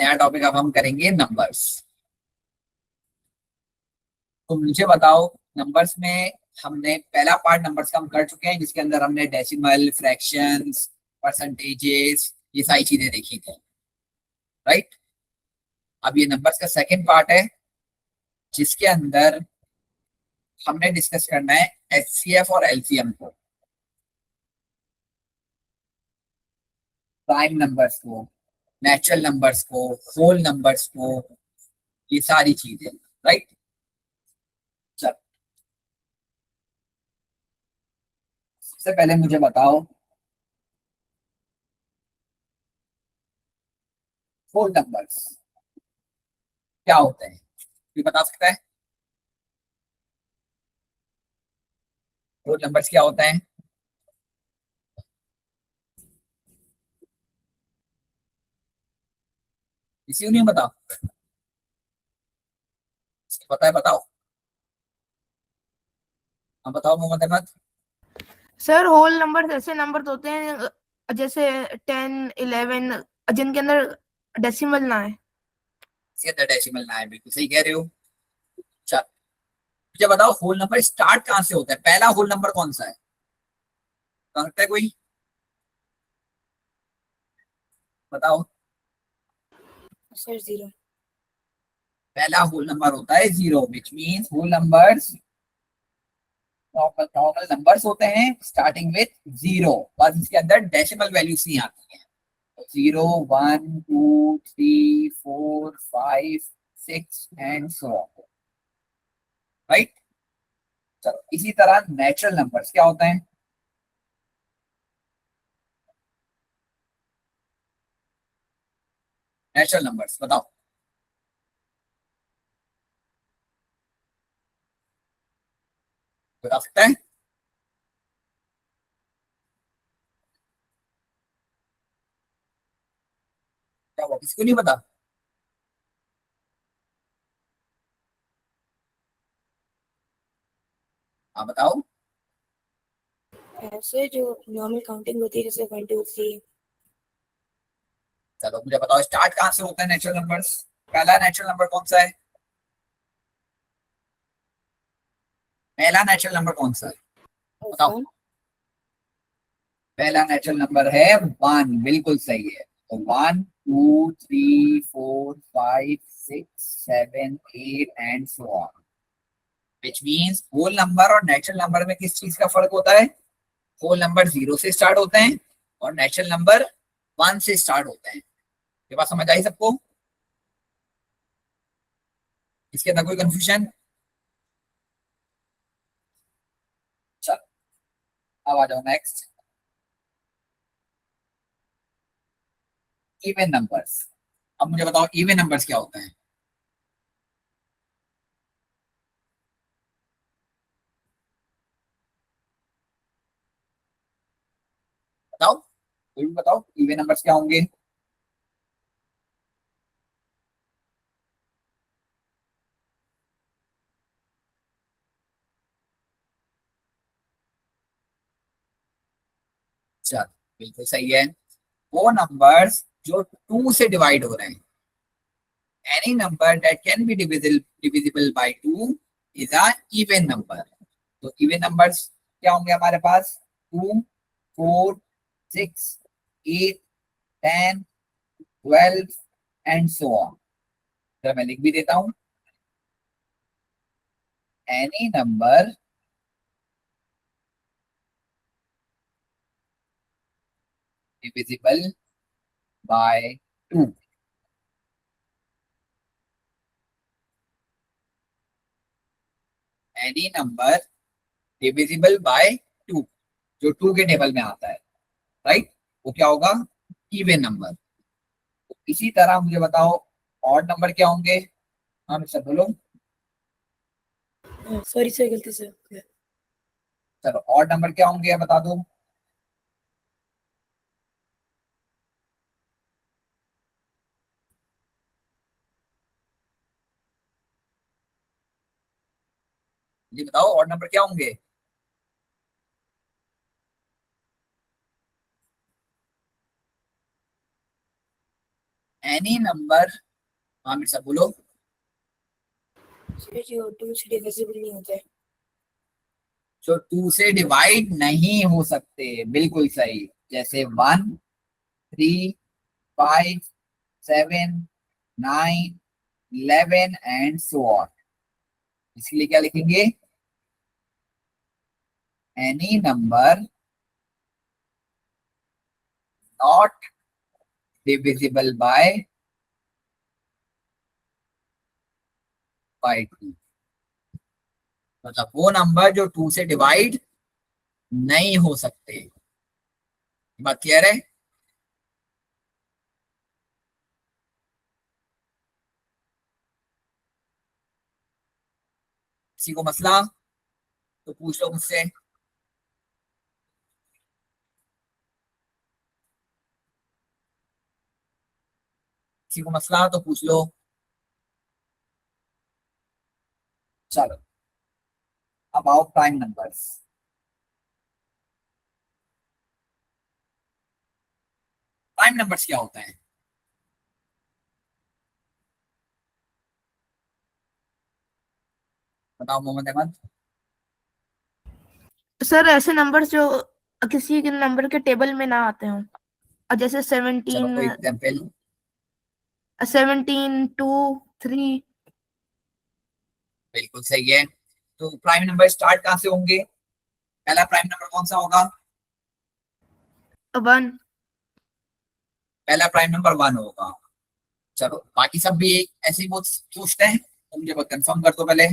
नया टॉपिक अब हम करेंगे नंबर्स। तो मुझे बताओ, नंबर्स में हमने पहला पार्ट नंबर्स का हम कर चुके हैं, जिसके अंदर हमने डेसिमल, फ्रैक्शंस, परसेंटेजेस, ये सारी चीजें देखी थी, राइट। अब ये नंबर्स का सेकंड पार्ट है, जिसके अंदर हमने डिस्कस करना है एचसीएफ और एलसीएम को, प्राइम नंबर्स को, नेचुरल नंबर्स को, होल नंबर्स को, ये सारी चीजें, राइट। चलो, सबसे पहले मुझे बताओ होल नंबर्स क्या होते हैं, ये बता सकता है? होल नंबर्स क्या होते हैं? किसी को नहीं पता? पता है बताओ। हाँ बताओ Mohammad Ahmed. Sir whole number ऐसे नंबर होते हैं जैसे 10, 11 जिनके अंदर डेसिमल ना है। इसके अंदर डेसिमल ना है, बिल्कुल सही कह रहे हो। चल, मुझे बताओ होल नंबर स्टार्ट कहाँ से होता है, पहला होल नंबर कौन सा है, बता सकता है कोई? बताओ। सर 0। पहला होल नंबर होता है zero, which means whole numbers normal normal numbers होते हैं स्टार्टिंग विथ जीरो, बस इसके अंदर डेसिमल वैल्यूज नहीं आती है। Zero, 1, 2, 3, 4, 5, 6 and so on, right. चलो, इसी तरह नेचुरल नंबर्स क्या होते हैं? नेचुरल नंबर्स बताओ, बता सकता है? क्या वो किसी को नहीं पता? हाँ बताओ। ऐसे जो नॉर्मल काउंटिंग होती है जैसे 1, 2, 3। चलो मुझे बताओ, स्टार्ट कहाँ से होता है नेचुरल नंबर्स? पहला नेचुरल नंबर कौन सा है? पहला नेचुरल नंबर कौन सा है, बताओ। 1। पहला नेचुरल नंबर है वन, बिल्कुल सही है। तो 1, 2, 3, 4, 5, 6, 7, 8 and so on, which means whole number और नेचुरल नंबर में किस चीज का फर्क होता है? होल नंबर जीरो से स्टार्ट होते हैं और नेचुरल नंबर वन से स्टार्ट होते हैं। ये बात समझ आई सबको? इसके अंदर कोई कंफ्यूजन? चलो, अब आ जाओ नेक्स्ट, इवन नंबर्स। अब मुझे बताओ इवन नंबर्स क्या होते हैं? बताओ, कोई भी बताओ, इवन नंबर्स क्या होंगे? चलो, बिल्कुल सही है। वो नंबर्स जो टू से डिवाइड हो रहे हैं, any number that can be divisible by two is a even number. तो इवन नंबर्स क्या होंगे हमारे पास? 2, 4, 6, 8, 10, 12 एंड सो ऑन। तो मैं लिख भी देता हूं, any number divisible by two, any number divisible by two, जो टू के टेबल में आता है, राइट, वो क्या होगा? Even number. इसी तरह मुझे बताओ ऑड नंबर क्या होंगे? हाँ सर बोलो। सॉरी सर, गलती से। चलो, ऑड नंबर क्या होंगे बता दो। जी बताओ, ऑड नंबर क्या होंगे? एनी नंबर, आमिर साहब बोलो। जो 2 से डिविजिबल नहीं होते। जो 2 से डिवाइड नहीं हो सकते, बिल्कुल सही। जैसे 1, 3, 5, 7, 9, 11 एंड सो ऑन। इसके लिए क्या लिखेंगे? Any number not divisible by 2। मतलब वो नंबर जो 2 से डिवाइड नहीं हो सकते। बात क्लियर है? किसी को मसला तो पूछ लो मुझसे। किसी को मसला तो पूछ लो। चलो, अब आओ प्राइम नंबर्स। प्राइम नंबर्स क्या होता है? बताओ मोहम्मद अहमद। सर ऐसे नंबर्स जो किसी के नंबर के टेबल में ना आते हो, जैसे चलो 17, कोई एग्जाम्पल। 17, 2, 3। बिल्कुल सही है। तो प्राइम नंबर स्टार्ट कहां से होंगे? पहला प्राइम नंबर कौन सा होगा? 1। पहला प्राइम नंबर 1 होगा। चलो बाकी सब भी ऐसे ही पूछते हैं, तो मुझे कंफर्म कर दो पहले।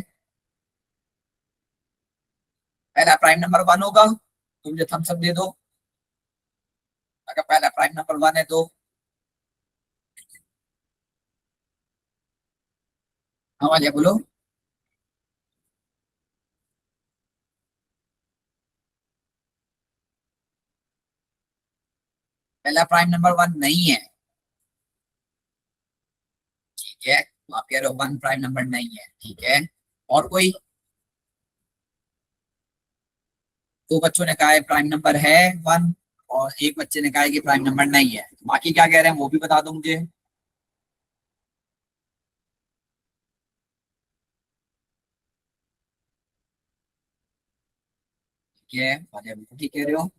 पहला प्राइम नंबर 1 होगा तो मुझे थम्स अप दे दो। अगर पहला प्राइम नंबर 1 है तो हाँ वाले बोलो। पहला प्राइम नंबर 1 नहीं है। ठीक है, तो आप कह रहे हो 1 प्राइम नंबर नहीं है, ठीक है। और कोई? दो बच्चों ने कहा है प्राइम नंबर है 1, और एक बच्चे ने कहा है कि प्राइम नंबर नहीं है। बाकी क्या कह रहे हैं वो भी बता दो मुझे। ठीक है, वाले बिल्कुल ठीक कह रहे हो।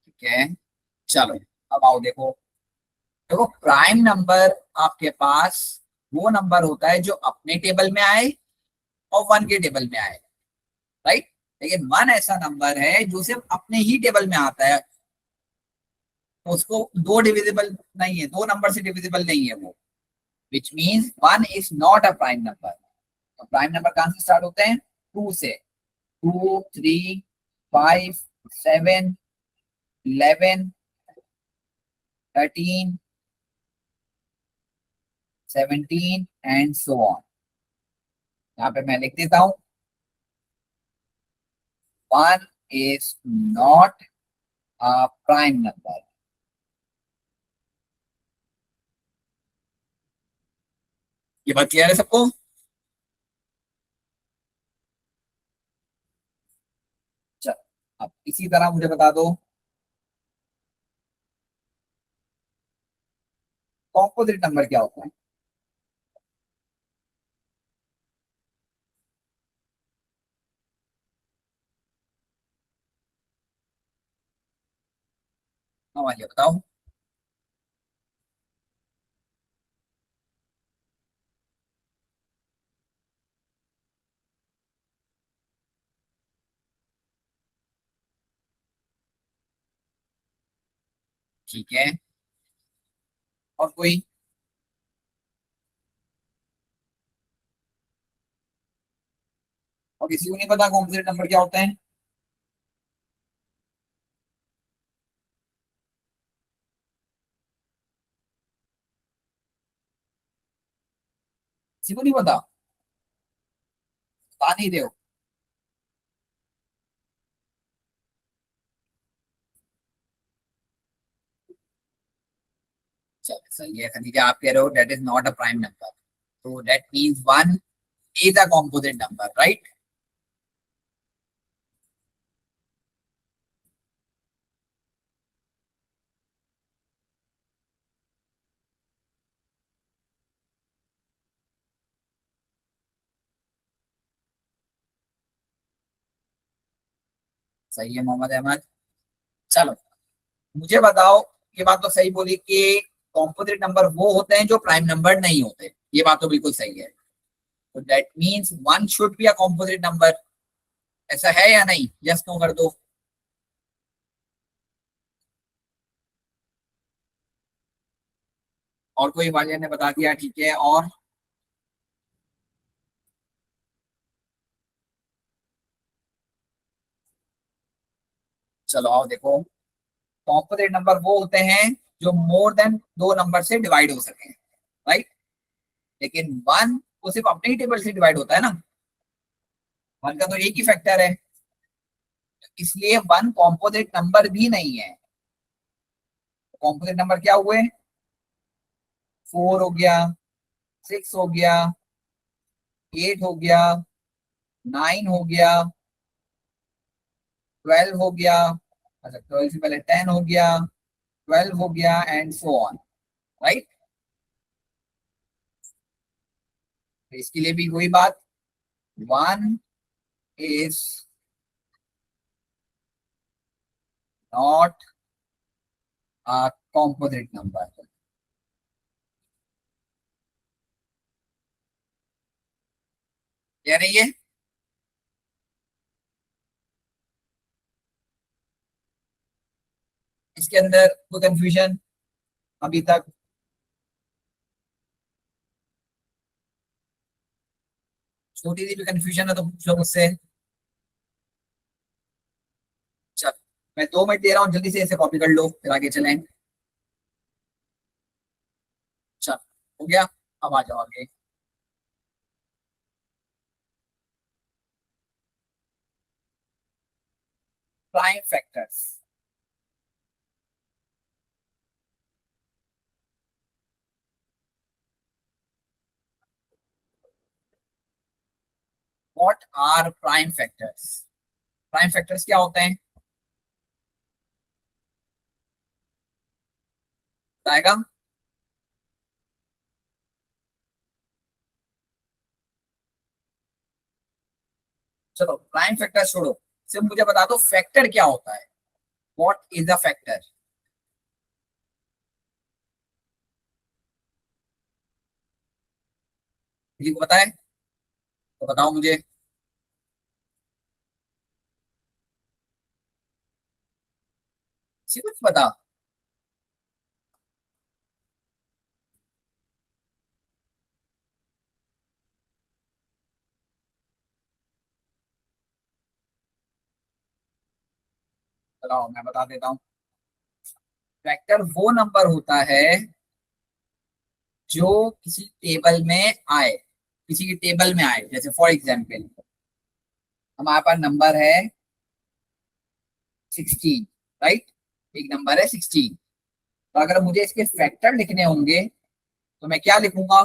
ठीक है, चलो अब आओ देखो। देखो प्राइम नंबर आपके पास वो नंबर होता है जो अपने टेबल में आए और 1 के टेबल में आए, राइट। लेकिन 1 ऐसा नंबर है जो सिर्फ अपने ही टेबल में आता है, उसको दो डिविजिबल नहीं है, दो नंबर से डिविजिबल नहीं है वो। Which means 1 is not a prime number. तो प्राइम नंबर कहां से स्टार्ट होते हैं? 2 से। 2, 3, 5, 7, 11, 13, 17 एंड सो ऑन। यहाँ पे मैं लिख देता हूं, 1 is not a prime number। ये बात क्लियर है सबको? चलो अब इसी तरह मुझे बता दो, कॉम्पोजिट नंबर क्या होता है? हाँ वाले बताओ। ठीक है, और कोई? और किसी को नहीं पता कॉम्पोजिट नंबर क्या होता है? किसी को नहीं पता? बता नहीं रहे हो? चलो सही है खदीजा, आप कह रहे हो that is not a prime number, तो that means 1 is a composite number, right. सही है मोहम्मद अहमद। चलो मुझे बताओ, ये बात तो सही बोली कि कॉम्पोजिट नंबर वो होते हैं जो प्राइम नंबर नहीं होते, ये बात तो बिल्कुल सही है। तो that means one should be a composite number, ऐसा है या नहीं? यस नो कर दो। और कोई वालिया ने बता दिया, ठीक है। और चलो आओ देखो, कॉम्पोजिट नंबर वो होते हैं जो मोर देन दो नंबर से डिवाइड हो सके, राइट। लेकिन वन वो सिर्फ अपने ही टेबल से डिवाइड होता है ना, वन का तो एक ही फैक्टर है, इसलिए वन कॉम्पोजिट नंबर भी नहीं है। कॉम्पोजिट नंबर क्या हुए? फोर हो गया, सिक्स हो गया, एट हो गया, नाइन हो गया, ट्वेल्व हो गया, अच्छा ट्वेल्व से पहले टेन हो गया, ट्वेल्व हो गया एंड सो ऑन, राइट। इसके लिए भी वही बात, one is not a composite number. कह रही है इसके अंदर कोई कंफ्यूजन अभी तक? छोटी सी भी कंफ्यूजन है तो पूछ लो मुझसे। चल मैं 2 मिनट दे रहा हूँ, जल्दी से इसे कॉपी कर लो फिर आगे चलें। चल हो गया, अब आ जाओ आगे। Prime factors. What are prime factors? Prime factors क्या होते हैं, बताएगा? चलो प्राइम फैक्टर छोड़ो, सिर्फ मुझे बता दो फैक्टर क्या होता है। What is a factor? किसी को पता है तो बताओ मुझे। किसी को नहीं पता? चलो मैं बता देता हूँ। फैक्टर वो नंबर होता है जो किसी टेबल में आए, किसी की टेबल में आए। जैसे फॉर एग्जाम्पल हमारे पास नंबर है 16, राइट। एक नंबर है 16, तो अगर मुझे इसके फैक्टर लिखने होंगे तो मैं क्या लिखूंगा?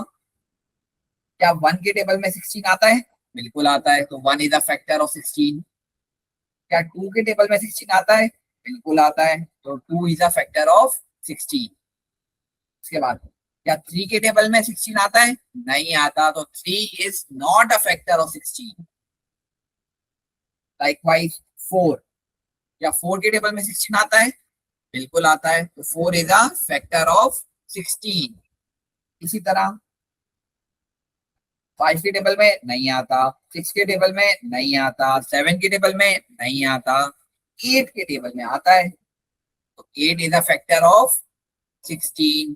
क्या वन के टेबल में 16 आता है? बिल्कुल आता है, तो one is a factor of 16। क्या टू के टेबल में 16 आता है? बिल्कुल आता है, तो two is a factor of 16। उसके बाद क्या थ्री के टेबल में 16 आता है? नहीं आता, तो three is not a factor of 16। Likewise four, क्या फोर के टेबल में 16 आता है? बिल्कुल आता है, तो four is a factor of 16। इसी तरह फाइव के टेबल में नहीं आता, सिक्स के टेबल में नहीं आता, सेवन के टेबल में नहीं आता, एट के टेबल में आता है, तो eight is a factor of 16।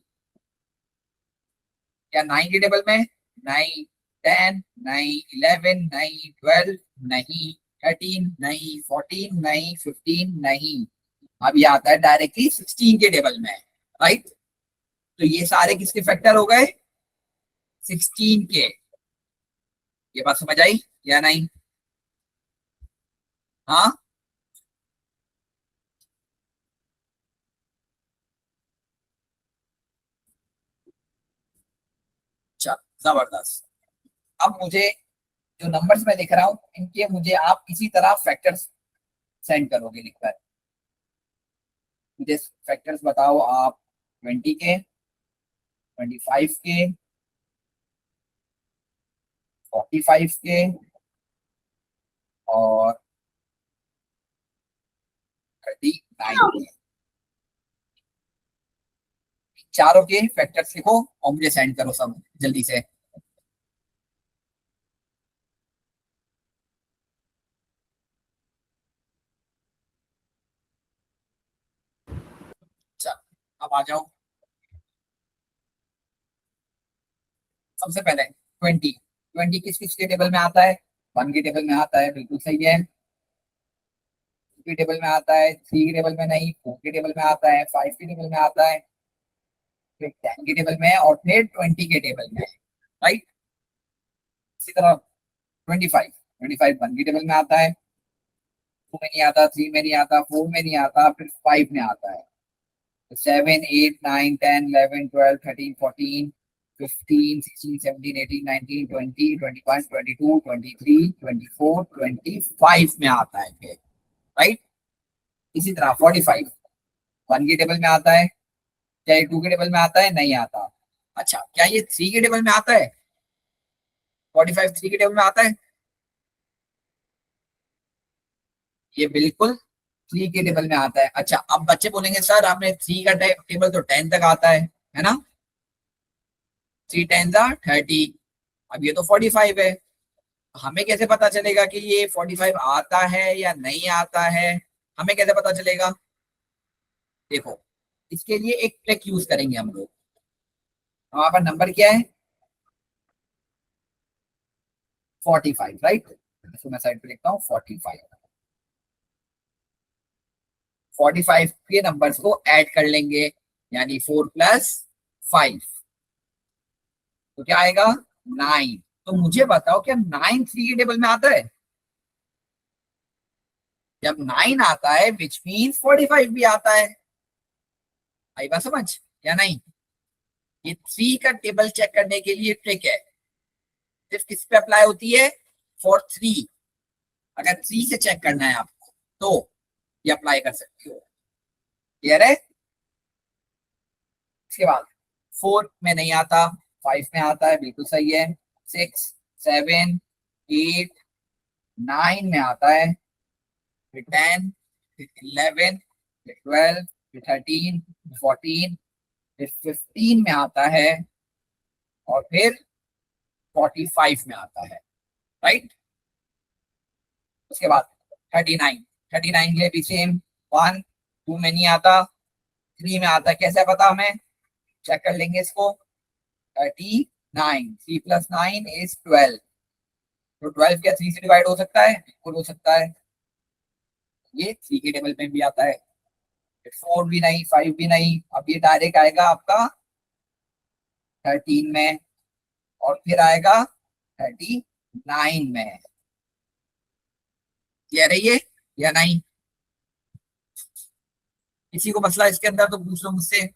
क्या नाइन के टेबल में? नहीं। टेन नहीं, इलेवन नहीं, ट्वेल्व नहीं, थर्टीन नहीं, फोर्टीन नहीं, फिफ्टीन नहीं। अब ये आता है डायरेक्टली 16 के टेबल में, राइट। तो ये सारे किसके फैक्टर हो गए? 16 के। ये बात समझ आई या नहीं? हाँ। चल जबरदस्त। अब मुझे जो नंबर्स मैं लिख रहा हूँ इनके मुझे आप इसी तरह फैक्टर्स सेंड करोगे लिखकर। मुझे फैक्टर्स बताओ आप, 20 के, 25 के, 45 के, और 39। चारों के फैक्टर्स लिखो और मुझे सेंड करो सब जल्दी से। अच्छा, अब आ जाओ। सबसे पहले 20। 20 किस किस के टेबल में आता है? 1 के टेबल में आता है, बिल्कुल सही है। 2 के टेबल में आता है, 3 के टेबल में नहीं, 4 के टेबल में आता है, 5 के टेबल में आता है, फिर 10 के टेबल में है और फिर 20 के टेबल में है। राइट। इसी तरह 25। 25 1 के टेबल में आता है, 2 में नहीं आता, 3 में नहीं आता, 4 में नहीं आता, फिर 5 में आता है। 7 8 9 10 11 12 13 14 15 16 17 18 19 20 21 22 23 24 25 में आता है फिर। राइट। इसी तरह 45 1 के टेबल में आता है, क्या ये 2 के टेबल में आता है? नहीं आता। अच्छा, क्या ये 3 के टेबल में आता है? 45 3 के टेबल में आता है? ये बिल्कुल 3 के टेबल में आता है। अच्छा, अब बच्चे बोलेंगे सर आपने 3 का टेबल तो 10 तक आता है ना? 3 10 30। अब ये तो 45 है, हमें कैसे पता चलेगा कि ये 45 आता है या नहीं आता है? हमें कैसे पता चलेगा? देखो, इसके लिए एक ट्रिक यूज करेंगे हम लोग। वहां पर नंबर क्या है? 45। राइट। इसको मैं साइड पे लिखता हूँ 45। 45 के नंबर्स को ऐड कर लेंगे, यानी 4 प्लस 5, तो क्या आएगा? 9। तो मुझे बताओ क्या 9 3 के टेबल में आता है? जब 9 आता है विच मीन्स 45 भी आता है। आई बात समझ या नहीं? ये 3 का टेबल चेक करने के लिए ट्रिक है, सिर्फ किस पे अप्लाई होती है? फॉर 3। अगर 3 से चेक करना है आपको तो ये अप्लाई कर सकते हो। क्लियर है? इसके बाद 4 में नहीं आता, 5 में आता है, बिल्कुल सही है। 6 7 8 9 में आता है, फिर 10, फिर 11, फिर 12, फिर 13, 14, फिर 15 में आता है और फिर 45 में आता है। राइट। उसके बाद 39। 39 के लिए भी सेम। 1 2 में नहीं आता, 3 में आता है। कैसे पता हमें? चेक कर लेंगे इसको। 39 3 प्लस 9 इज 12। तो 12 क्या 3 से डिवाइड हो सकता है? बिल्कुल हो सकता है। ये 3 के टेबल में भी आता है। 4 भी नहीं, 5 भी नहीं, अब ये डायरेक्ट आएगा आपका 13 में और फिर आएगा 39 में। कह रही है या नहीं? किसी को मसला इसके अंदर तो पूछ लो मुझसे,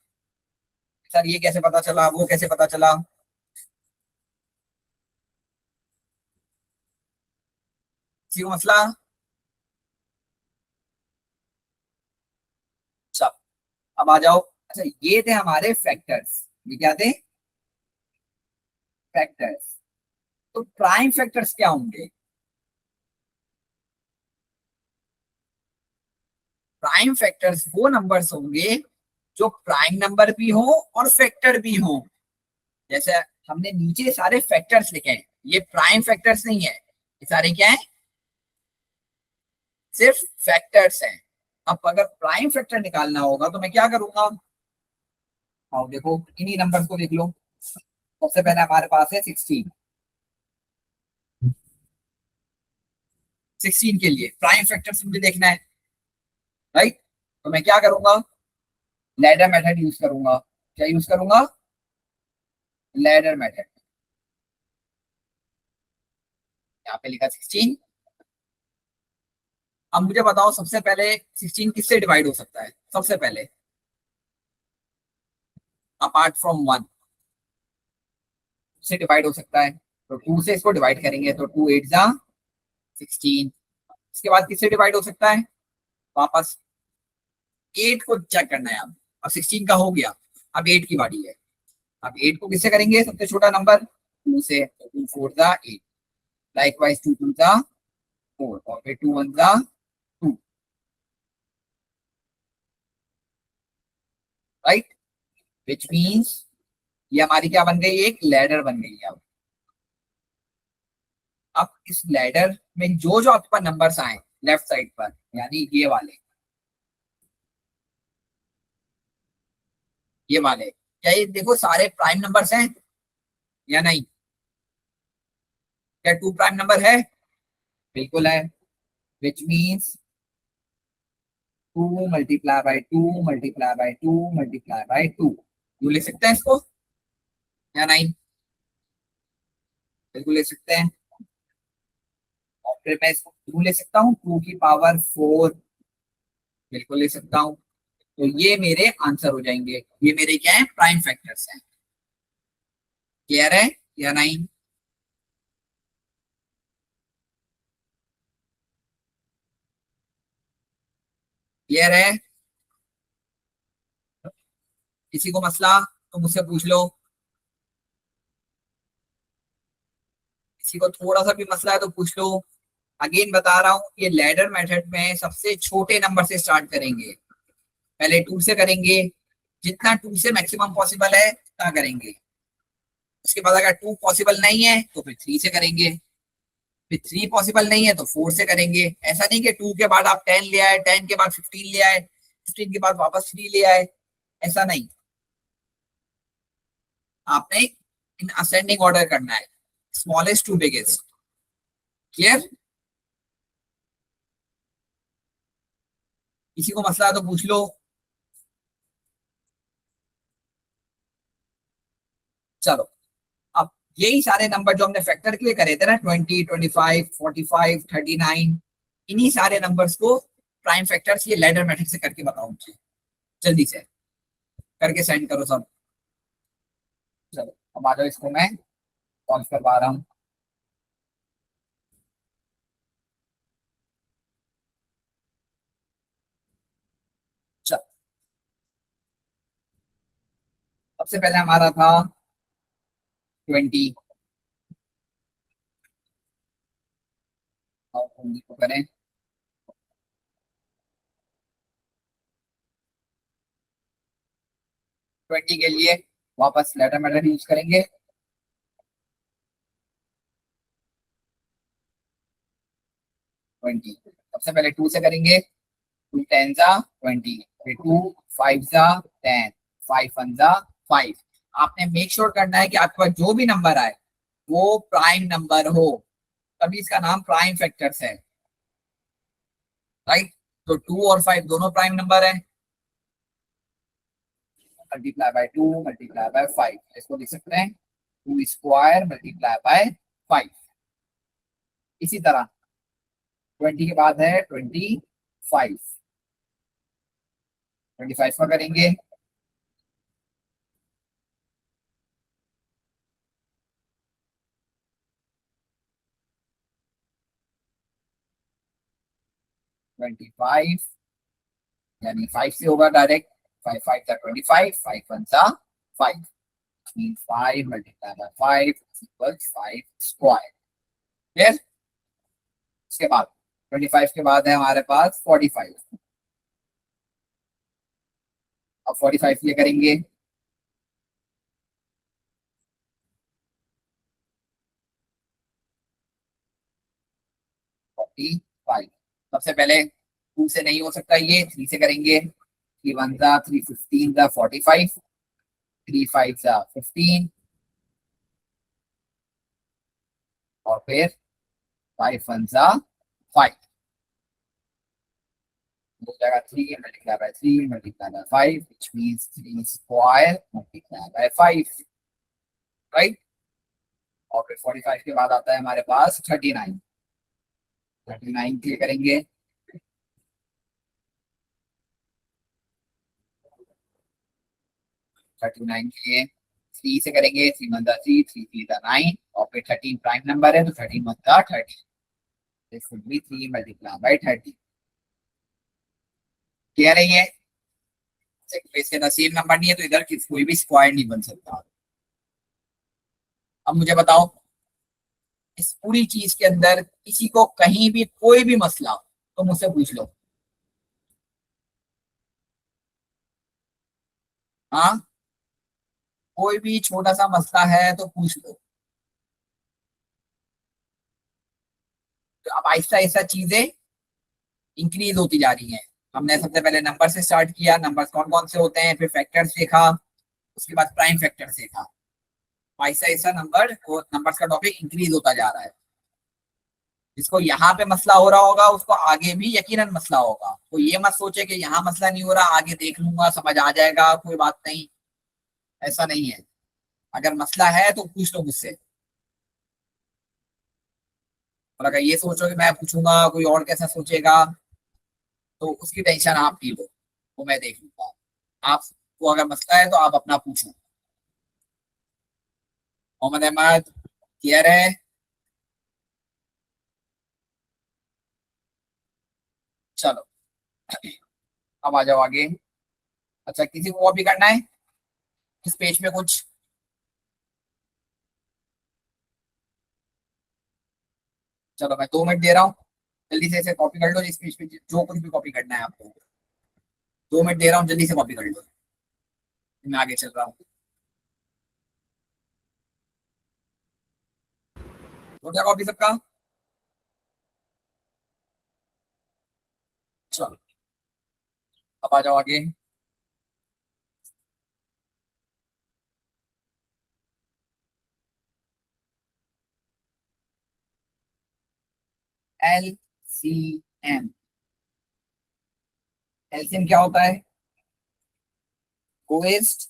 सर ये कैसे पता चला, वो कैसे पता चला? किसी को मसला? सब, अब आ जाओ। अच्छा, ये थे हमारे फैक्टर्स। ये क्या थे? फैक्टर्स। तो प्राइम फैक्टर्स क्या होंगे? प्राइम फैक्टर्स वो नंबर्स होंगे जो प्राइम नंबर भी हो और फैक्टर भी हो। जैसे हमने नीचे सारे फैक्टर्स लिखे हैं, ये प्राइम फैक्टर्स नहीं है, ये सारे क्या है? सिर्फ फैक्टर्स हैं। अब अगर प्राइम फैक्टर निकालना होगा तो मैं क्या करूंगा? आओ देखो, इन्हीं नंबर्स को देख लो। सबसे पहले हमारे पास है 16। 16 के लिए प्राइम फैक्टर्स मुझे देखना है। राइट। तो मैं क्या करूंगा? लैडर मेथड यूज करूंगा। क्या यूज करूंगा? Ladder method. यहाँ पे लिखा 16। अब मुझे बताओ सबसे पहले 16 किससे डिवाइड हो सकता है? सबसे पहले अपार्ट फ्रॉम 1 से डिवाइड हो सकता है, तो 2 से इसको डिवाइड करेंगे तो 2 8 जा 16। इसके बाद किससे डिवाइड हो सकता है? वापस 8 को चेक करना है। अब 16 का हो गया, अब 8 की बारी है। अब 8 को किससे करेंगे? सबसे छोटा नंबर 2 से, तो 2 4 जा 8। लाइकवाइज 2 2 जा 4 और फिर 2 1 जा 2। राइट, विच मीन्स ये हमारी क्या बन गई, एक लैडर बन गई है। अब इस लैडर में जो जो आपके पास नंबर्स आए लेफ्ट साइड पर, यानी ये वाले क्या ये देखो सारे प्राइम नंबर्स हैं या नहीं? क्या टू प्राइम नंबर है? बिल्कुल है, विच मीन्स 2 × 2 × 2 × 2 यू लिख सकते हैं इसको या नहीं? बिल्कुल लिख सकते हैं। और फिर मैं इसको 2 ले सकता हूँ, 2 की पावर 4, बिल्कुल ले सकता हूँ। तो ये मेरे आंसर हो जाएंगे, ये मेरे क्या है, प्राइम फैक्टर्स हैं। क्लियर है या नहीं? क्लियर है? किसी को मसला तो मुझसे पूछ लो, किसी को थोड़ा सा भी मसला है तो पूछ लो। अगेन बता रहा हूं, ये लैडर मेथड में सबसे छोटे नंबर से स्टार्ट करेंगे, पहले 2 से करेंगे, जितना 2 से मैक्सिमम पॉसिबल है उतना करेंगे। उसके बाद अगर 2 पॉसिबल नहीं है तो फिर 3 से करेंगे, फिर 3 पॉसिबल नहीं है तो 4 से करेंगे। ऐसा नहीं कि 2 के बाद आप 10 ले आए, 10 के बाद 15 ले आए, 15 के बाद वापस 3 ले आए, ऐसा नहीं। आपने इन असेंडिंग ऑर्डर करना है, स्मॉलेस्ट टू बिगेस्ट। क्लियर? किसी को मसला है तो पूछ लो। चलो, अब यही सारे नंबर जो हमने फैक्टर के लिए करे थे ना, 20, 25, 45, 39, इन्हीं सारे नंबर्स को प्राइम फैक्टर्स ये लैडर मैट्रिक्स से करके बताओ मुझे, जल्दी से करके सेंड करो सब। चलो अब आ जाओ, इसको मैं सॉल्व करवा रहा हूँ। चलो, सबसे पहले हमारा था 20, और 20 को करें 20 के लिए वापस लेटर मेथड यूज करेंगे। 20 सबसे पहले 2 से करेंगे, 2 10 जा 20, फिर 2 5 जा 10, 5 1 जा 5। आपने मेक श्योर करना है कि आपके पास जो भी नंबर आए वो प्राइम नंबर हो, तभी इसका नाम प्राइम फैक्टर्स है। राइट, तो 2 और 5 दोनों प्राइम नंबर है, मल्टीप्लाई बाय 2 मल्टीप्लाई बाय 5, इसको लिख सकते हैं 2 स्क्वायर मल्टीप्लाई बाय 5। इसी तरह 20 के बाद है 25, 25 का करेंगे, 25 यानी 5 से होगा डायरेक्ट, 5 5 जा 25, 5 1 जा 5, 5 multiply by 5 equals 5 square. Clear? इसके बाद 25 के बाद है हमारे पास 45, अब 45 ये करेंगे, 45 सबसे पहले 2 से नहीं हो सकता, ये 3 से करेंगे, 3 1 जा 3 15 जा 45, 3 5 जा 15, और फिर 5 1 जा 5 हो जाएगा, 3 multiply by 3 multiply by 5 which means 3 square multiply by 5। Right, और फिर 45 के बाद आता है हमारे पास 39, 39 के लिए करेंगे, 39 के लिए 3 से करेंगे, 3 1 जा 3, 3 3 जा 9, और फिर 13 प्राइम नंबर है तो 13 1 जा 30, this would be 3 multiply by 30। Clear है ये? इसके अंदर सेम नंबर नहीं है तो इधर कोई भी स्क्वायर नहीं बन सकता। अब मुझे बताओ, इस पूरी चीज के अंदर किसी को कहीं भी कोई भी मसला हो तो मुझसे पूछ लो। हाँ, कोई भी छोटा सा मसला है तो पूछ लो। तो अब आहिस्ता आहिस्ता चीजें इंक्रीज होती जा रही हैं। हमने सबसे पहले नंबर से स्टार्ट किया, नंबर्स कौन कौन से होते हैं, फिर फैक्टर्स देखा, उसके बाद प्राइम फैक्टर्स देखा। आहिस्ता आहिस्ता नंबर्स का टॉपिक इंक्रीज होता जा रहा है। जिसको यहाँ पे मसला हो रहा होगा उसको आगे भी यकीनन मसला होगा। तो ये मत सोचे कि यहाँ मसला नहीं हो रहा, आगे देख लूंगा समझ आ जाएगा कोई बात नहीं, ऐसा नहीं है। अगर मसला है तो पूछ लो मुझसे। और अगर ये सोचो कि मैं पूछूंगा कोई और कैसा सोचेगा, तो उसकी टेंशन आप नहीं लो, वो मैं देख लूंगा। आपको अगर मसला है तो आप अपना पूछो। मोहम्मद अहमद क्लियर है? चलो अब आ जाओ आगे। अच्छा, किसी को कॉपी करना है इस पेज पे कुछ? चलो मैं 2 मिनट दे रहा हूँ, जल्दी से इसे कॉपी कर लो इस पेज पे, जो कुछ भी कॉपी करना है आपको। 2 मिनट दे रहा हूँ, जल्दी से कॉपी कर लो। मैं आगे चल रहा हूँ। हो गया कॉपी सबका? चलो अब आ जाओ आगे। L C M. एलसीएम क्या होता है? Lowest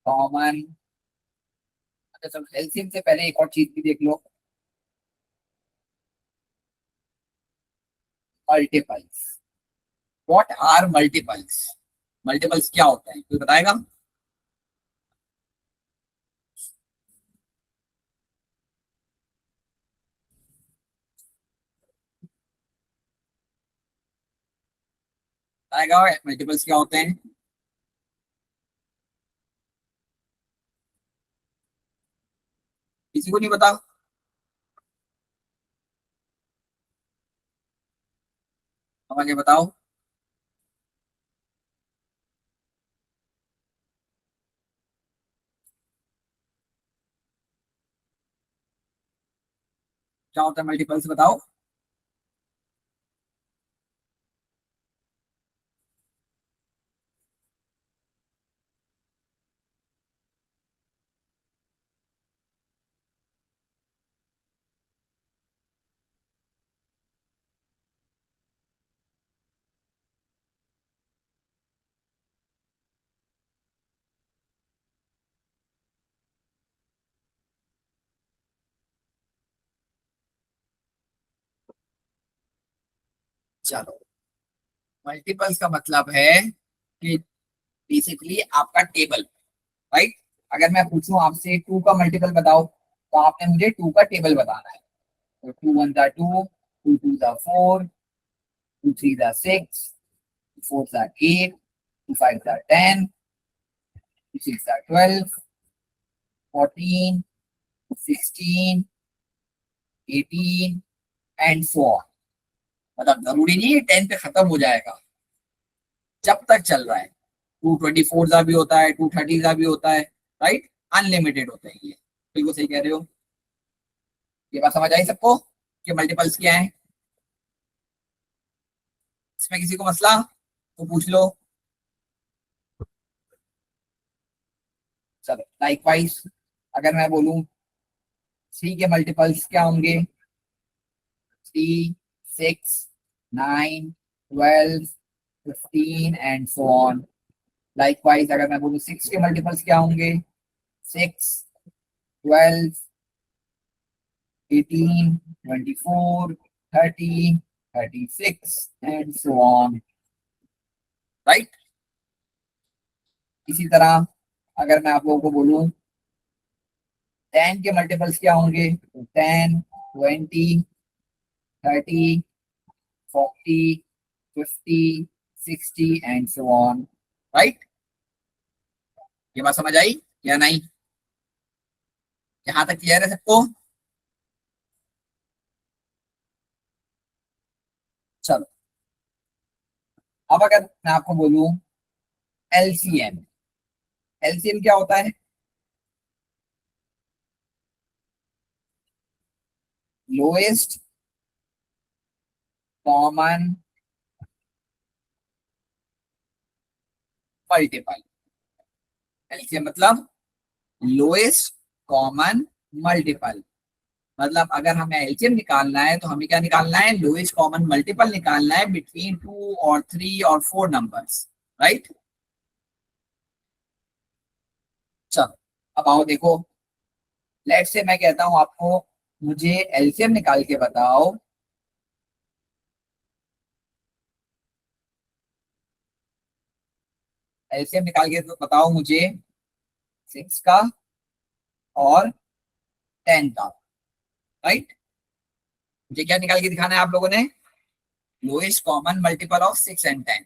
common. अच्छा चलो, एलसीएम से पहले एक और चीज भी देख लो, multiples. What are multiples? Multiples क्या होता है, कोई बताएगा? बताएगा मल्टीपल्स क्या होते हैं? किसी को नहीं पता? अब आगे बताओ। क्या होता है मल्टीपल्स, बताओ। चलो, मल्टीपल्स का मतलब है कि बेसिकली आपका टेबल, राइट? अगर मैं पूछूं आपसे 2 का मल्टीपल बताओ, तो आपने मुझे 2 का टेबल बताना है। तो 2 1 जा 2, 2 2 जा 4, 2 3 जा 6, 4 जा 8, 2 5 जा 10, 2 6 जा 12, 14, 16, 18 एंड सो ऑन। मतलब जरूरी नहीं है 10 पे खत्म हो जाएगा, जब तक चल रहा है। 224 का भी होता है, 230 का भी होता है, राइट? अनलिमिटेड होता है ये। बिल्कुल सही कह रहे हो। ये बात समझ आई सबको कि मल्टीपल्स क्या है? इसमें किसी को मसला तो पूछ लो। चलो लाइकवाइज, अगर मैं बोलूं 3 के मल्टीपल्स क्या होंगे? 3, 6, 9, 12, 15 एंड सो ऑन। लाइकवाइज अगर मैं बोलूं 6 के मल्टीपल्स क्या होंगे? 6, 12, 18, 24, 30, 36 एंड सो ऑन, राइट? इसी तरह अगर मैं आप लोगों को बोलूं 10 के मल्टीपल्स क्या होंगे? 10, 20, 30, 40, 50, 60 एंड सो ऑन, राइट? ये बात समझ आई या नहीं? यहां तक क्लियर है सबको? चलो, अब अगर मैं आपको बोलूं एलसीएम। एलसीएम क्या होता है? Lowest common multiple. एलसीएम मतलब लोएस्ट कॉमन मल्टीपल। मतलब अगर हमें एलसीएम निकालना है तो हमें क्या निकालना है? लोएस्ट कॉमन मल्टीपल निकालना है बिटवीन 2 और 3 और 4 नंबर्स, राइट। चलो अब आओ देखो, लेट से मैं कहता हूं आपको मुझे एलसीएम निकाल के बताओ। एलसीएम निकाल के तो बताओ मुझे 6 का और 10 का, राइट। मुझे क्या निकाल के दिखाना है आप लोगों ने? लोएस्ट कॉमन मल्टीपल ऑफ 6 और 10।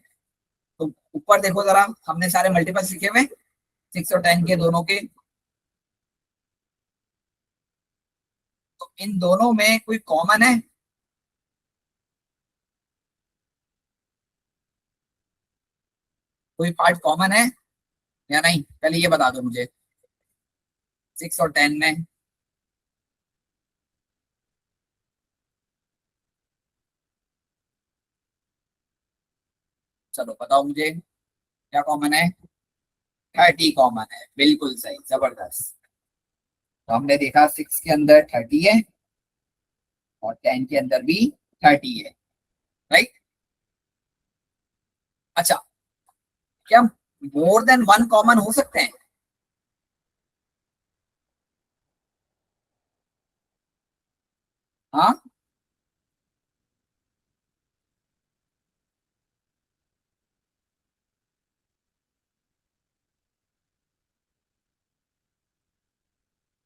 तो ऊपर देखो जरा, हमने सारे मल्टीपल लिखे हुए 6 और 10 के दोनों के। तो इन दोनों में कोई कॉमन है? कोई पार्ट कॉमन है या नहीं? पहले ये बता दो मुझे, 6 और 10 में। चलो बताओ मुझे क्या कॉमन है? 30 कॉमन है, बिल्कुल सही, जबरदस्त। तो हमने देखा 6 के अंदर 30 है और 10 के अंदर भी 30 है, राइट। अच्छा, क्या मोर देन वन कॉमन हो सकते हैं? हाँ,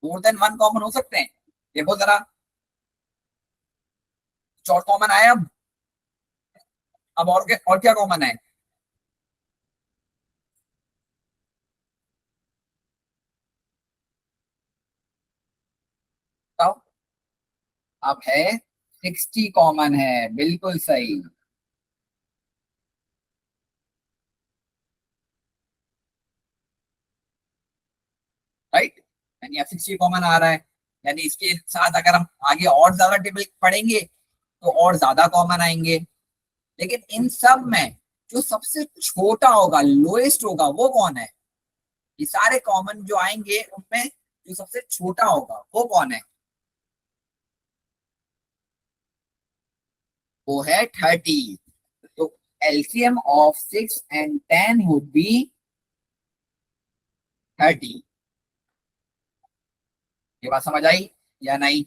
मोर देन वन कॉमन हो सकते हैं। देखो जरा, कुछ और कॉमन आया अब और क्या कॉमन है? बताओ। अब है 60 कॉमन है, बिल्कुल सही, राइट। यानी अब 60 कॉमन आ रहा है, यानी इसके साथ अगर हम आगे और ज्यादा टेबल पढ़ेंगे तो और ज्यादा कॉमन आएंगे। लेकिन इन सब में जो सबसे छोटा होगा, लोएस्ट होगा, वो कौन है? ये सारे कॉमन जो आएंगे उनमें जो सबसे छोटा होगा वो कौन है? वो है 30। तो LCM of 6 and 10 would be 30। ये बात समझ आई या नहीं?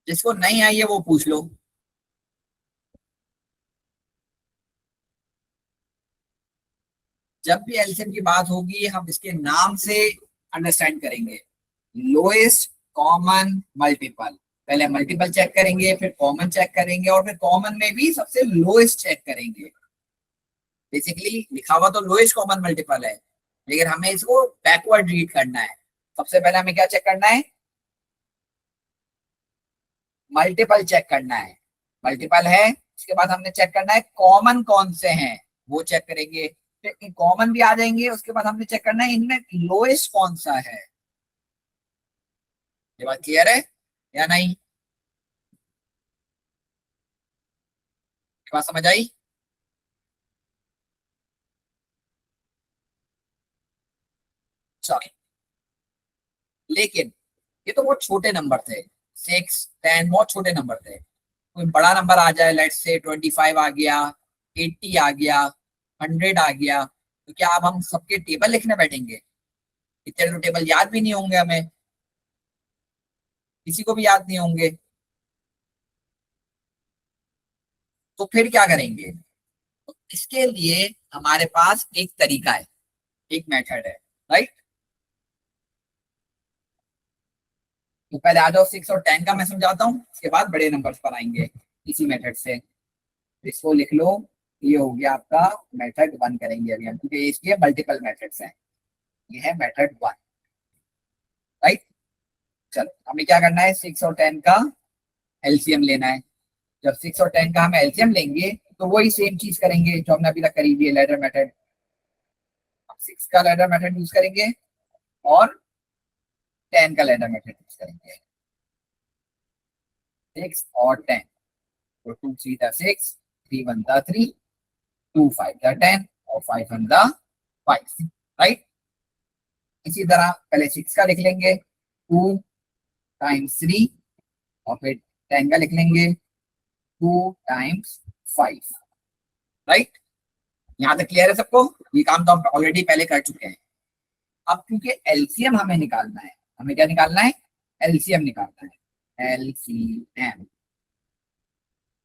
जिसको नहीं आई है वो पूछ लो। जब भी एलसीएम की बात होगी हम इसके नाम से अंडरस्टैंड करेंगे। लोएस्ट कॉमन मल्टीपल, पहले मल्टीपल चेक करेंगे, फिर कॉमन चेक करेंगे, और फिर कॉमन में भी सबसे लोएस्ट चेक करेंगे। बेसिकली लिखा हुआ तो लोएस्ट कॉमन मल्टीपल है, लेकिन हमें इसको बैकवर्ड रीड करना है। सबसे पहले हमें क्या चेक करना है? मल्टीपल चेक करना है। मल्टीपल है, उसके बाद हमने चेक करना है कॉमन कौन से हैं, वो चेक करेंगे। फिर कॉमन भी आ जाएंगे, उसके बाद हमने चेक करना है इनमें लोएस्ट कौन सा है। ये बात क्लियर है या नहीं? ये बात समझ आई? चलो, लेकिन ये तो बहुत छोटे नंबर थे, 6 10 बहुत छोटे नंबर थे। कोई बड़ा नंबर आ जाए, लेट्स से 25 आ गया, 80 आ गया, 100 आ गया, तो क्या अब हम सबके टेबल लिखने बैठेंगे? इतने तो टेबल याद भी नहीं होंगे हमें, किसी को भी याद नहीं होंगे। तो फिर क्या करेंगे? तो इसके लिए हमारे पास एक तरीका है, एक मेथड है, राइट। तो पहले आ जाओ, 6 और 10 का मैं समझाता हूँ, उसके बाद बड़े नंबर्स पर आएंगे इसी मेथड से। इसको लिख लो, ये हो गया आपका मेथड 1 करेंगे अभी हम, क्योंकि इसके मल्टीपल मेथड्स हैं। ये है मेथड 1, राइट। चलो हमें क्या करना है? 6 और 10 का एलसीएम लेना है। जब 6 और 10 का हम एलसीएम लेंगे तो वही सेम चीज करेंगे जो हमने अभी तक करी हुई है, लैडर मेथड। 6 का लैडर मेथड यूज करेंगे और 10 का लैडर मेथड यूज करेंगे। 6 और 10, तो 2 3 दा 6, 3 1 दा 3, 2 5 दा 10 और 5 1 दा 5, राइट। इसी तरह पहले 6 का लिख लेंगे, 2 टाइम्स 3, और फिर 10 का लिख लेंगे, 2 टाइम्स 5, राइट। यहाँ तक क्लियर है सबको? ये काम तो हम ऑलरेडी पहले कर चुके हैं। अब क्योंकि एलसीएम हमें निकालना है, हमें क्या निकालना है? एलसीएम निकालना है, एलसीएम।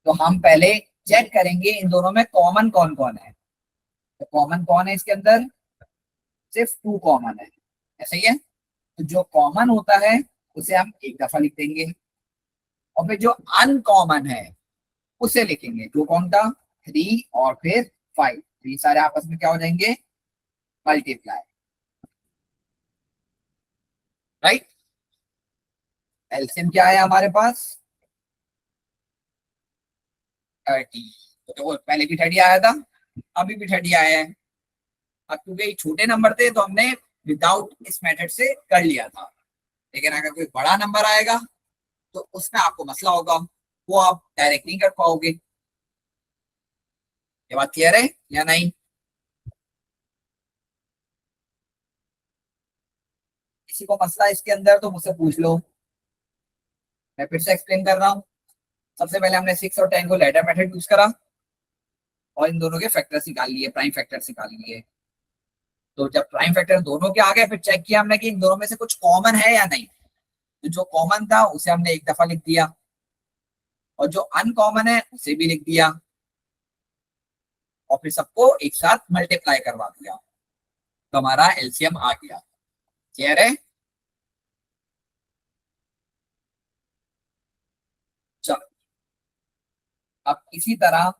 तो हम पहले चेक करेंगे इन दोनों में कॉमन कौन कौन है। तो कॉमन कौन है इसके अंदर? सिर्फ 2 कॉमन है, ऐसा ही है। तो जो कॉमन होता है उसे हम एक दफा लिख देंगे, और फिर जो अनकॉमन है उसे लिखेंगे। जो कौन था? 3 और फिर 5, ये सारे आपस में क्या हो जाएंगे? Multiply, right. एलसीएम क्या है हमारे पास? 30। तो पहले भी 30 आया था, अभी भी 30 आया है। अब क्योंकि ये छोटे नंबर थे तो हमने विदाउट इस मेथड से कर लिया था, लेकिन अगर कोई बड़ा नंबर आएगा तो उसमें आपको मसला होगा, वो आप डायरेक्ट नहीं कर पाओगे। ये बात क्लियर है या नहीं? किसी को मसला इसके अंदर तो मुझसे पूछ लो, मैं फिर से एक्सप्लेन कर रहा हूँ। सबसे पहले हमने 6 और 10 को लैडर मेथड यूज करा और इन दोनों के फैक्टर्स निकाल लिए, प्राइम फैक्टर्स निकाल लिए। तो जब प्राइम फैक्टर दोनों के आ गए, फिर चेक किया हमने कि इन दोनों में से कुछ कॉमन है या नहीं। तो जो कॉमन था उसे हमने एक दफा लिख दिया, और जो अनकॉमन है उसे भी लिख दिया, और फिर सबको एक साथ मल्टीप्लाई करवा दिया, तो हमारा एलसीएम आ गया। क्लियर है? चलो, अब इसी तरह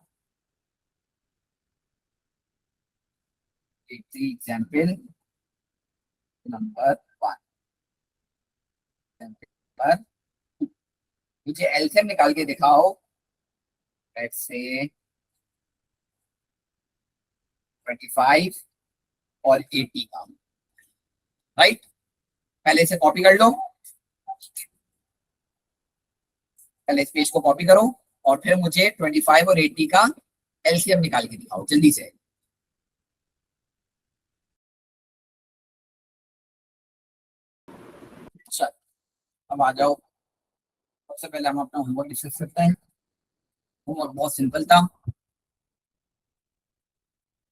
एग्जाम्पल नंबर 1, एग्जाम्पल मुझे एलसीएम निकाल के दिखाओ। लेट्स से 25 और 80 का, राइट। पहले इसे कॉपी कर लो, पहले इस पेज को कॉपी करो, और फिर मुझे 25 और 80 का एलसीएम निकाल के दिखाओ जल्दी से। अच्छा, अब आ जाओ। सबसे पहले हम अपना होमवर्क डिस्कस करते हैं। होमवर्क बहुत सिंपल था।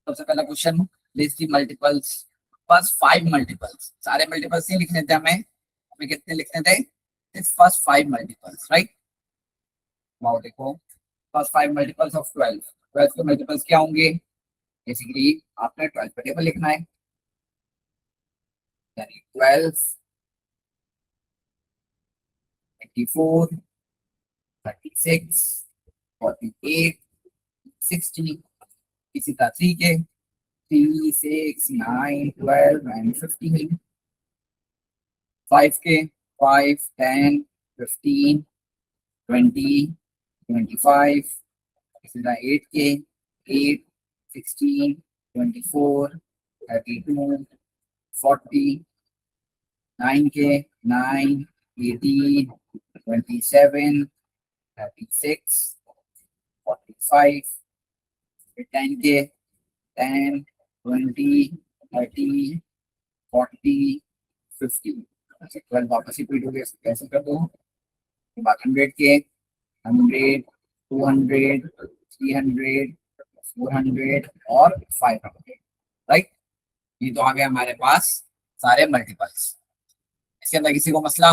सबसे पहला क्वेश्चन, लिस्ट दी मल्टीपल्स। फर्स्ट 5 मल्टीपल्स, सारे मल्टीपल्स नहीं लिखने थे हमें, हमें कितने लिखने थे? First 5 multiples, right. वाओ, देखो, फर्स्ट 5 मल्टीपल्स ऑफ 12। 12 के मल्टीपल्स क्या होंगे? बेसिकली आपने 12 का टेबल लिखना है, यानी 12, 24, 36, 48, 60। इसी तरह 3 के, 3 6 9 12 एंड 15। 5 के, 5 10 15 20 25। इसी तरह 8 के, 8 16 24 32 40। 9 के, 9 18 27 36 45। 10 के, 10 20 30 40 50। 12 वापस रिपीट हो गया, कैसे कर दो? 100 के, 100 200 300 400 और 500, राइट। ये तो आ गया हमारे पास सारे मल्टीपल्स। इसके अंदर किसी को मसला?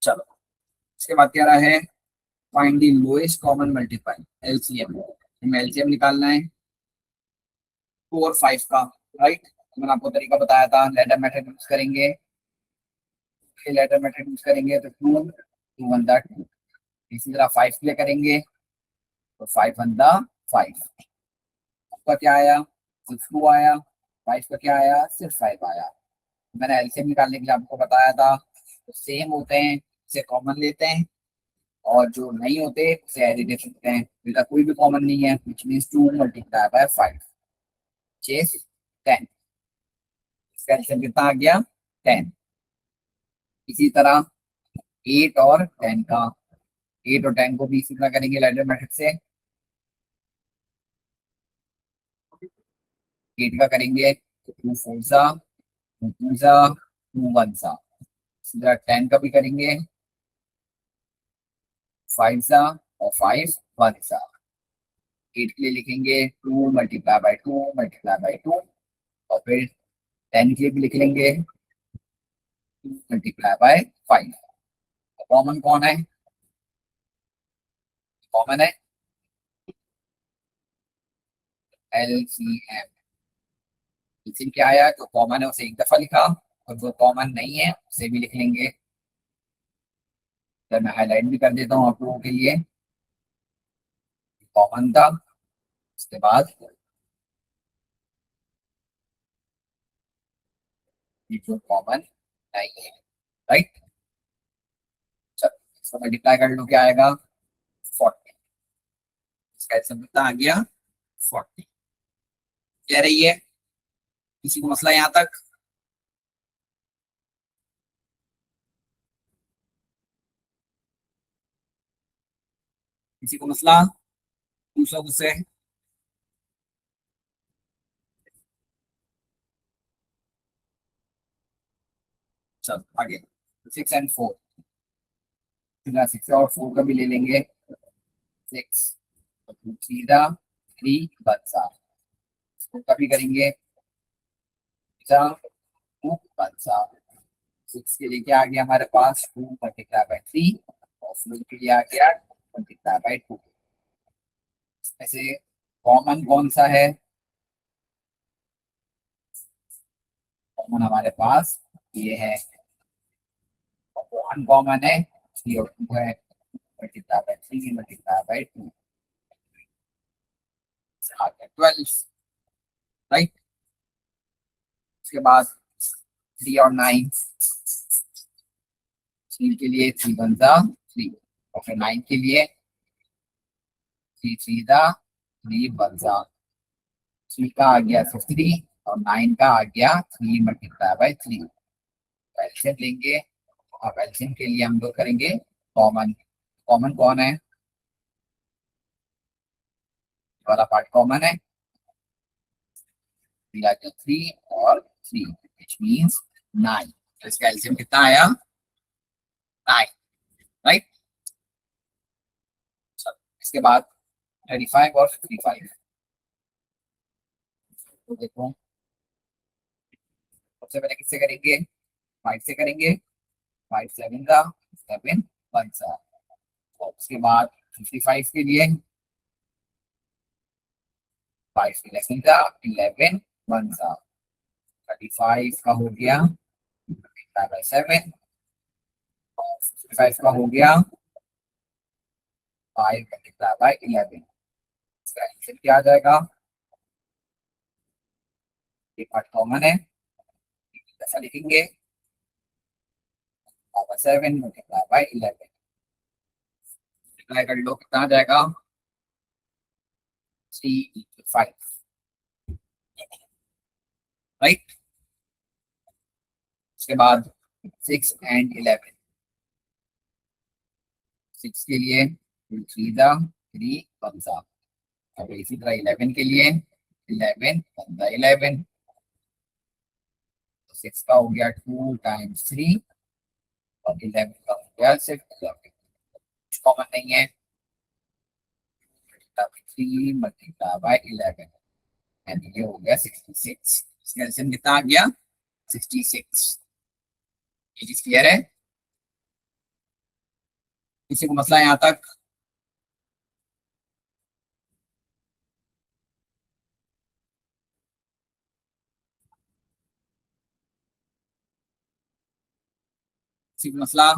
चलो, इसके बाद क्या रहा है? Find the lowest common multiple, LCM. हमें एलसीएम निकालना है 2 और 5 का, राइट। मैंने आपको तरीका बताया था, लेटर मेथड यूज करेंगे। लेटर मेथड यूज करेंगे तो 2 2 1 दा 2। इसी तरह 5 के लिए करेंगे तो 5 1 दा 5। का क्या आया? सिर्फ 2 आया। 5 का क्या आया? सिर्फ 5 आया। मैंने एलसीएम निकालने के लिए आपको बताया था, तो सेम होते हैं इसे कॉमन लेते हैं, और जो नहीं होते उसे एडिटिव लिखते हैं। इनका कोई भी कॉमन नहीं है, विच मीन्स 2 मल्टीप्लाई बाय 5 चेस 10। इसका एलसीएम कितना आ गया? 10। इसी तरह 8 और 10 का, 8 और 10 को भी इसी तरह करेंगे लैडर मेथड से। 8 का करेंगे 2 4 सा, 2 2 सा, 2 1 सा। इसी तरह 10 का भी करेंगे 5 सा और 5 1 सा। 8 के लिए लिखेंगे 2 मल्टीप्लाई बाय 2 मल्टीप्लाई बाय 2, और फिर 10 के लिए भी लिख लेंगे 2 मल्टीप्लाई बाय 5। कॉमन कौन है? कॉमन है एलसीएम। एलसीएम क्या आया? जो कॉमन है उसे एक दफा लिखा, और जो कॉमन नहीं है उसे भी लिख लेंगे। तो मैं हाईलाइट भी कर देता हूँ आप लोगों के लिए। कॉमन था, उसके बाद ये जो कॉमन नहीं है, राइट। चलो इसको मल्टीप्लाई कर लो, क्या आएगा? 40। इसका आंसर कितना आ गया? 40। कह रही है किसी को मसला यहाँ तक? किसी को मसला? पूछो मुझसे। चलो आगे। 6 और 4, 6 और 4 का भी ले लेंगे। 6 सीधा 3 बचा, इसको का भी करेंगे 2 बचा। 6 के लिए क्या आ गया हमारे पास? 2 मल्टीप्लाई बाय 3, और 4 के लिए आ गया 2 मल्टीप्लाई बाय 2। इसमें से कॉमन कौन सा है? कॉमन हमारे पास ये है, अनकॉमन है 3 और 2 है। मल्टीप्लाई बाय 3 मल्टीप्लाई बाय 2 आ गया 12, राइट। उसके बाद 3 और 9, 3 के लिए 3 वन जा 3, और फिर 9 के लिए 3 3 जा 3 वन जा। 3 का आ गया 53, और 9 का आ गया 3 मल्टीप्लाई बाय 3। एलसीएम लेंगे। अब एलसीएम के लिए हम लोग करेंगे कॉमन। कॉमन कौन है? वाला पार्ट कॉमन है, मिला के 3 और 3, विच मीन्स 9। तो इसका एलसीएम कितना आया? 9, राइट। इसके बाद 35 और 55। तो देखो सबसे पहले किससे करेंगे? 5 से करेंगे। 5 7 का 7 1 सा, और उसके बाद 55 के लिए 5 11 का 11 1 सा। 35 का हो गया 7, और 55 का हो गया 5 मल्टीप्लाई बाय 11। इसका आंसर क्या आ जाएगा? ये पार्ट कॉमन है, ऐसा लिखेंगे 7 मल्टीप्लाई बाय 11। मल्टीप्लाई कर लो, कितना आ जाएगा? 3 5, राइट। उसके बाद 6 एंड 11। 6 के लिए 3 दा 3 1 सा। अब इसी तरह 11 के लिए 11 1 दा 11। 6 का हो गया 2 टाइम्स 3, और 11 का हो गया सिर्फ 11। कुछ कॉमन नहीं है, 3 मल्टीप्लाई बाय 11, एंड ये हो गया 66। इसका एलसीएम कितना आ गया? 66। ये चीज क्लियर है? किसी को मसला यहाँ तक? किसी को मसला?